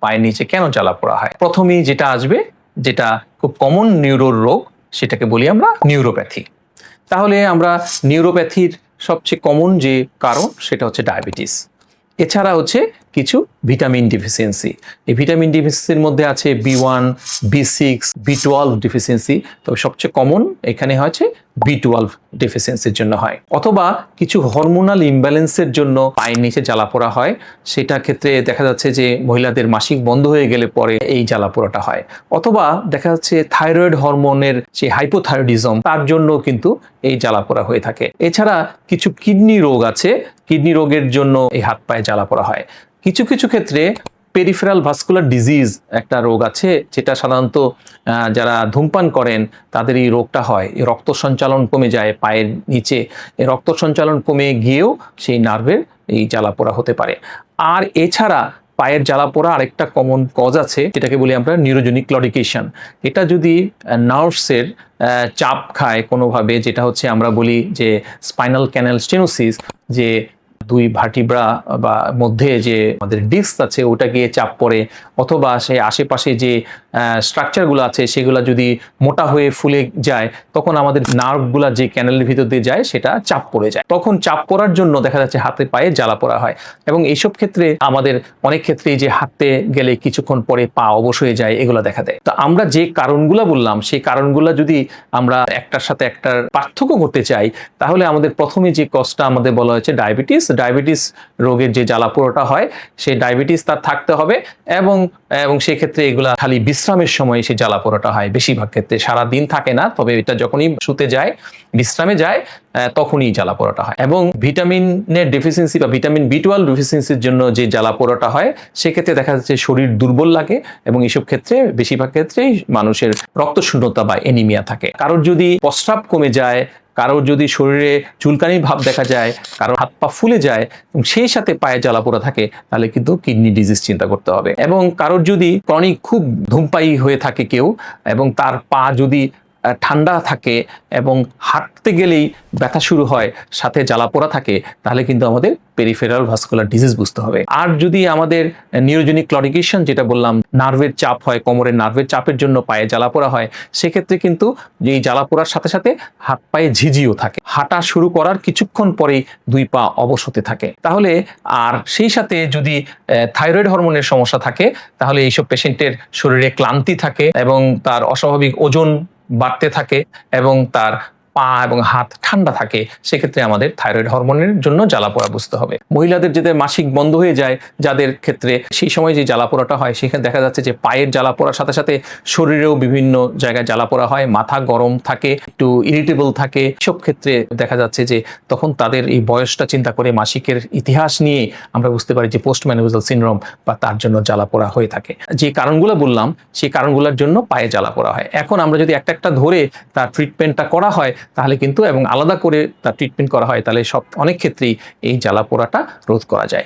পায়ের নিচে কেন জ্বালা পোড়া হয়? প্রথমেই যেটা আসবে, যেটা খুব কমন নিউরোর রোগ, সেটাকে বলি আমরা নিউরোপ্যাথি। তাহলে আমরা নিউরোপ্যাথির সবচেয়ে কমন যে কারণ সেটা হচ্ছে ডায়াবেটিস। এছাড়া হচ্ছে কিছু ভিটামিন ডিফিসিয়েন্সি। এই ভিটামিন ডিফিসিয়েন্সির মধ্যে আছে B1, B6, B12 ডিফিসিয়েন্সি। তবে সবচেয়ে কমন এখানে হচ্ছে B12 ডিফিসিয়েন্সির জন্য হয়। অথবা কিছু হরমোনাল ইমব্যালেন্সের জন্য পায়ের নিচে জ্বালা পোড়া হয়। সেটা ক্ষেত্রে দেখা যাচ্ছে যে মহিলাদের মাসিক বন্ধ হয়ে গেলে পরে এই জ্বালা পোড়াটা হয়। অথবা দেখা যাচ্ছে থাইরয়েড হরমোনের যে হাইপোথাইরয়েডিজম, তার জন্য কিন্তু এই জ্বালা পোড়া হয়ে থাকে। এছাড়া কিছু কিডনি রোগ আছে, কিডনি রোগের জন্য এই হাত পায়ে জ্বালা পোড়া হয়। কিছু কিছু ক্ষেত্রে পেরিফেরাল ভাস্কুলার ডিজিজ একটা রোগ আছে, যেটা সাধারণত যারা ধূমপান করেন তাদের এই রোগটা হয়। এই রক্ত সঞ্চালন কমে যায় পায়ের নিচে, এই রক্ত সঞ্চালন কমে গিয়েও সেই নার্ভের এই জ্বালা পোড়া হতে পারে। আর এছাড়া পায়ের জ্বালা পোড়া আরেকটা কমন কজ আছে, যেটাকে বলি আমরা নিউরোজেনিক ক্লডিকেশন। এটা যদি নার্ভসের চাপ খায় কোনোভাবে, যেটা হচ্ছে আমরা বলি যে স্পাইনাল ক্যানাল স্টেনোসিস, যে দুই ভার্টিব্রা বা মধ্যে যে আমাদের ডিস্ক আছে ওটা গিয়ে চাপ পড়ে, অথবা সেই আশেপাশে যে স্ট্রাকচারগুলো আছে সেগুলো যদি মোটা হয়ে ফুলে যায়, তখন আমাদের নার্ভগুলো যে ক্যানেলের ভিতর দিয়ে যায় সেটা চাপ পড়ে যায়। তখন চাপ পড়ার জন্য দেখা যাচ্ছে হাতে পায়ে জ্বালা পোড়া হয়। এবং এইসব ক্ষেত্রে আমাদের অনেক ক্ষেত্রেই যে হাঁটতে গেলে কিছুক্ষণ পরে পা অবশ হয়ে যায়, এগুলো দেখা দেয়। তো আমরা যে কারণগুলো বললাম, সেই কারণগুলো যদি আমরা একটার সাথে একটার পার্থক্য করতে চাই, তাহলে আমাদের প্রথমে যে কজটা আমাদের বলা হয়েছে ডায়াবেটিস। ডায়াবেটিস রোগের যে জ্বালা পোড়াটা হয়, সেই ডায়াবেটিস তার থাকতে হবে, এবং সেক্ষেত্রে এগুলা খালি বিশ্রামের সময় সেই জ্বালা পোড়াটা হয়। বেশিরভাগ ক্ষেত্রে সারা দিন থাকে না, তবে এটা যখনই শুতে যায়, বিশ্রামে যায়, তখনই জ্বালা পোড়াটা হয়। এবং ভিটামিনের ডেফিসিয়েন্সি বা ভিটামিন B12 ডেফিসিয়েন্সির জন্য যে জ্বালা পোড়াটা হয়, সেক্ষেত্রে দেখা যাচ্ছে শরীর দুর্বল লাগে, এবং এইসব ক্ষেত্রে বেশিরভাগ ক্ষেত্রেই মানুষের রক্তশূন্যতা বা এনিমিয়া থাকে। কারোর যদি প্রস্রাব কমে যায়, কারোর যদি শরীরে চুলকানির ভাব দেখা যায়, কারোর হাত পা ফুলে যায়, এবং সেই সাথে পায়ে জ্বালা পোড়া থাকে, তাহলে কিন্তু কিডনি ডিজিজ চিন্তা করতে হবে। এবং কারোর যদি ক্রনিক খুব ধূমপায়ী হয়ে থাকে কেউ, এবং তার পা যদি ঠান্ডা থাকে এবং হাঁটতে গেলেই ব্যথা শুরু হয়, সাথে জ্বালা পোড়া থাকে, তাহলে কিন্তু আমাদের পেরিফেরাল ভাস্কুলার ডিজিজ বুঝতে হবে। আর যদি আমাদের নিউরোজেনিক ক্লডিকেশন যেটা বললাম, নার্ভের চাপ হয়, কোমরের নার্ভের চাপের জন্য পায়ে জ্বালা পোড়া হয়, সেক্ষেত্রে কিন্তু এই জ্বালা পোড়ার সাথে সাথে হাত পায়ে ঝিঝিও থাকে। হাঁটা শুরু করার কিছুক্ষণ পরেই দুই পা অবশ হতে থাকে। তাহলে আর সেই সাথে যদি থাইরয়েড হরমোনের সমস্যা থাকে, তাহলে এইসব পেশেন্টের শরীরে ক্লান্তি থাকে, এবং তার অস্বাভাবিক ওজন বাড়তে থাকে, এবং তার পা এবং হাত ঠান্ডা থাকে। সেক্ষেত্রে আমাদের থাইরয়েড হরমোনের জন্য জ্বালা পোড়া বুঝতে হবে। মহিলাদের যাদের মাসিক বন্ধ হয়ে যায়, যাদের ক্ষেত্রে সেই সময় যে জ্বালা পোড়াটা হয়, সেখানে দেখা যাচ্ছে যে পায়ের জ্বালা পোড়ার সাথে সাথে শরীরেও বিভিন্ন জায়গায় জ্বালা পোড়া হয়, মাথা গরম থাকে, একটু ইরিটেবল থাকে। সব ক্ষেত্রে দেখা যাচ্ছে যে তখন তাদের এই বয়সটা চিন্তা করে, মাসিকের ইতিহাস নিয়ে আমরা বুঝতে পারি যে পোস্ট ম্যানোপজাল সিনড্রোম বা তার জন্য জ্বালা পোড়া হয়ে থাকে। যে কারণগুলো বললাম, সেই কারণগুলোর জন্য পায়ে জ্বালা পোড়া হয়। এখন আমরা যদি একটা একটা ধরে তার ট্রিটমেন্টটা করা হয়, তাহলে কিন্তু, এবং আলাদা করে তার ট্রিটমেন্ট করা হয়, তাহলে অনেক ক্ষেত্রেই এই জ্বালা পোড়াটা রোধ করা যায়।